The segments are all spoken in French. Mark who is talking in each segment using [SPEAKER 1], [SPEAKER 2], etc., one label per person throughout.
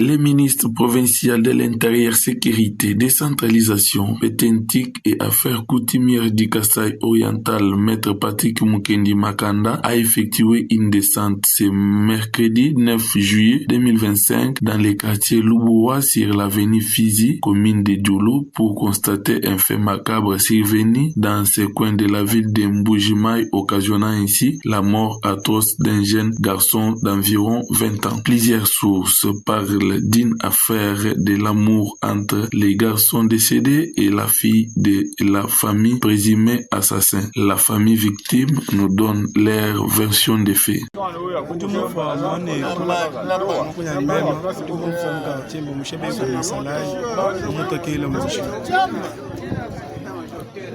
[SPEAKER 1] Les ministres provinciaux de l'Intérieur, Sécurité, Décentralisation, Pétentique et Affaires coutumières du Kasaï oriental, Maître Patrick Mukendi Makanda, a effectué une descente ce mercredi 9 juillet 2025 dans les quartiers Lubowa sur l'avenue Fizi, commune de Djoulou, pour constater un fait macabre survenu dans ce coin de la ville de Mbujimaï, occasionnant ainsi la mort atroce d'un jeune garçon d'environ 20 ans. Plusieurs sources parlent d'une affaire de l'amour entre les garçons décédés et la fille de la famille présumée assassin. La famille victime nous donne leur version des faits.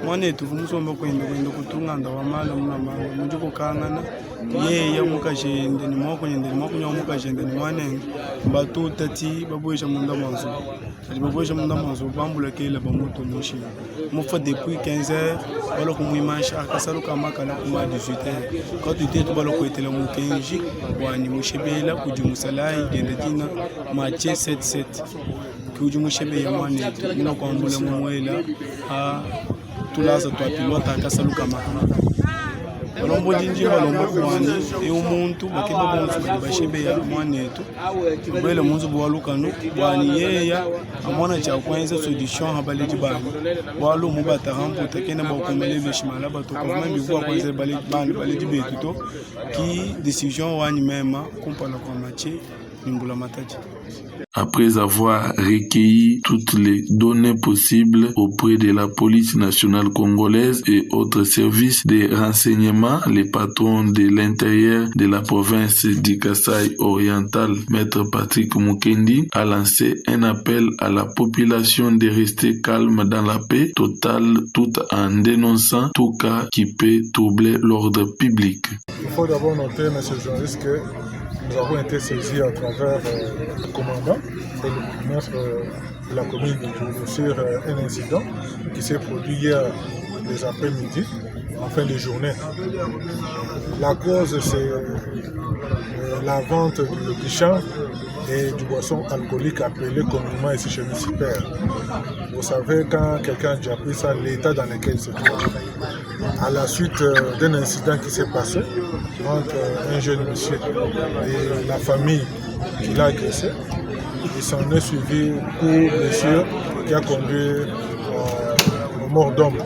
[SPEAKER 2] Mwane tuvumuso kwenda kutunganda wamala mnamala munjuko kangana ye mukajende ni mwakunya mukajende ni mwanenge batu tati baboyesha munda manzo ali baboyesha munda manzo bambula kele bamuto mushi mufa depuis 15h balo kumuimasha akasalu kama kana kuma 18h quand tu t'es balo koitela mukenji wani mushebela kujimusalai gende dina mache 77 kujimushebe ya mwane muna kwambula mumwela a tulaza twapilota akasaluka makama balombo jinji balombo kwani e umuntu bakiba bonfu bashebe ya mwanetu bwele munzu bwalukano bwani yeya amona cha kwanza solution habaleji bani walo mubata rampo takena bakomele beshimala batoka même bwa kwanza baleji betuto ki décision wani mema kumpala kwa machi nimbula mataji.
[SPEAKER 1] Après avoir recueilli toutes les données possibles auprès de la police nationale congolaise et autres services de renseignement, le patron de l'intérieur de la province du Kasaï oriental, Maître Patrick Mukendi, a lancé un appel à la population de rester calme dans la paix totale tout en dénonçant tout cas qui peut troubler l'ordre public.
[SPEAKER 3] Il faut d'abord noter, M. le journaliste, que nous avons été saisis à travers le commandant et le maître de la commune de Djoulou sur un incident qui s'est produit hier les après-midi, en fin de journée. La cause, c'est la vente du champ et du boisson alcoolique appelé communément ici chez nous Super. Vous savez, quand quelqu'un a déjà pris ça, l'état dans lequel il se trouve. À la suite d'un incident qui s'est passé entre un jeune monsieur et la famille qui l'a agressé, il s'en est suivi pour blessure qui a conduit au mort d'homme.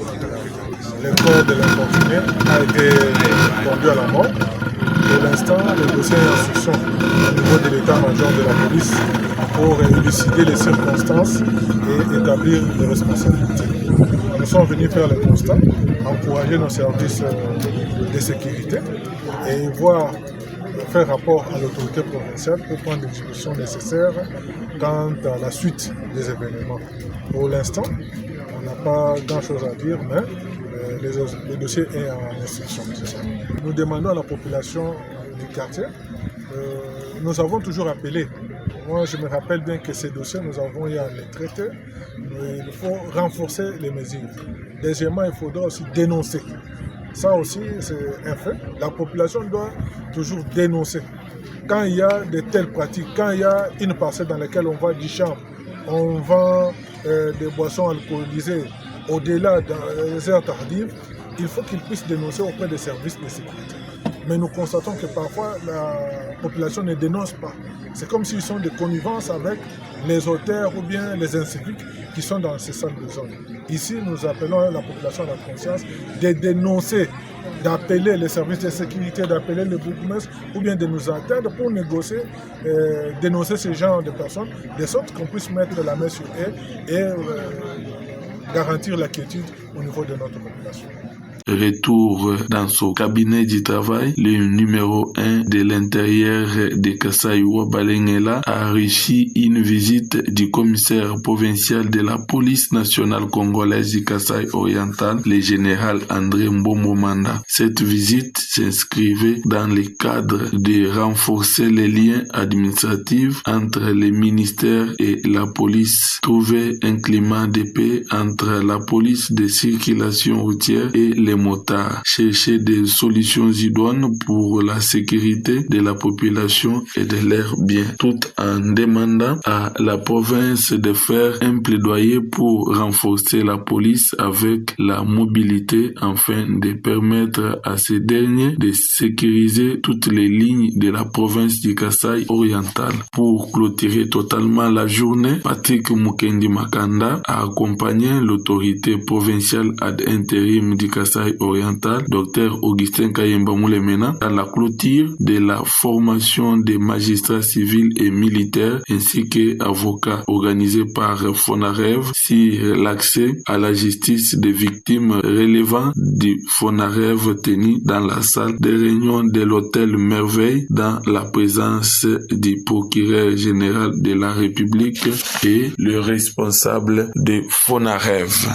[SPEAKER 3] Le corps de l'infortuné a été conduit à la mort. Pour l'instant, le dossier est en instruction au niveau de l'état-major de la police pour élucider les circonstances et établir les responsabilités. Nous sommes venus faire le constat, encourager nos services de sécurité et faire rapport à l'autorité provinciale pour prendre les dispositions nécessaires quant à la suite des événements. Pour l'instant, on n'a pas grand-chose à dire, mais le dossier est en instruction. Nous demandons à la population du quartier, nous avons toujours appelé. Moi, je me rappelle bien que ces dossiers, nous avons eu à les traiter. Il faut renforcer les mesures. Deuxièmement, il faudra aussi dénoncer. Ça aussi, c'est un fait. La population doit toujours dénoncer. Quand il y a de telles pratiques, quand il y a une parcelle dans laquelle on vend du champ, on vend des boissons alcoolisées au-delà des heures tardives, il faut qu'ils puissent dénoncer auprès des services de sécurité. Mais nous constatons que parfois la population ne dénonce pas. C'est comme s'ils sont de connivence avec les auteurs ou bien les inciviques qui sont dans ces salles de zone. Ici, nous appelons la population à la conscience de dénoncer, d'appeler les services de sécurité, d'appeler le bourgmestre ou bien de nous attendre pour négocier, dénoncer ce genre de personnes, de sorte qu'on puisse mettre la main sur eux et garantir la quiétude au niveau de notre population.
[SPEAKER 1] Retour dans son cabinet du travail, le numéro 1 de l'intérieur de Kasaï Wabalengela a reçu une visite du commissaire provincial de la police nationale congolaise du Kasaï oriental, le général André Mbombo-Manda. Cette visite s'inscrivait dans le cadre de renforcer les liens administratifs entre les ministères et la police, trouver un climat de paix entre la police de circulation routière et les motards. Chercher des solutions idoines pour la sécurité de la population et de leurs biens, tout en demandant à la province de faire un plaidoyer pour renforcer la police avec la mobilité afin de permettre à ces derniers de sécuriser toutes les lignes de la province du Kasai oriental. Pour clôturer totalement la journée, Patrick Mukendi Makanda a accompagné l'autorité provinciale ad intérim du Kasai oriental, Dr Augustin Kayemba Moulemena, à la clôture de la formation des magistrats civils et militaires ainsi qu'avocats organisée par FONAREV sur l'accès à la justice des victimes relevant du FONAREV tenu dans la salle de réunion de l'hôtel Merveille dans la présence du procureur général de la République et le responsable de FONAREV.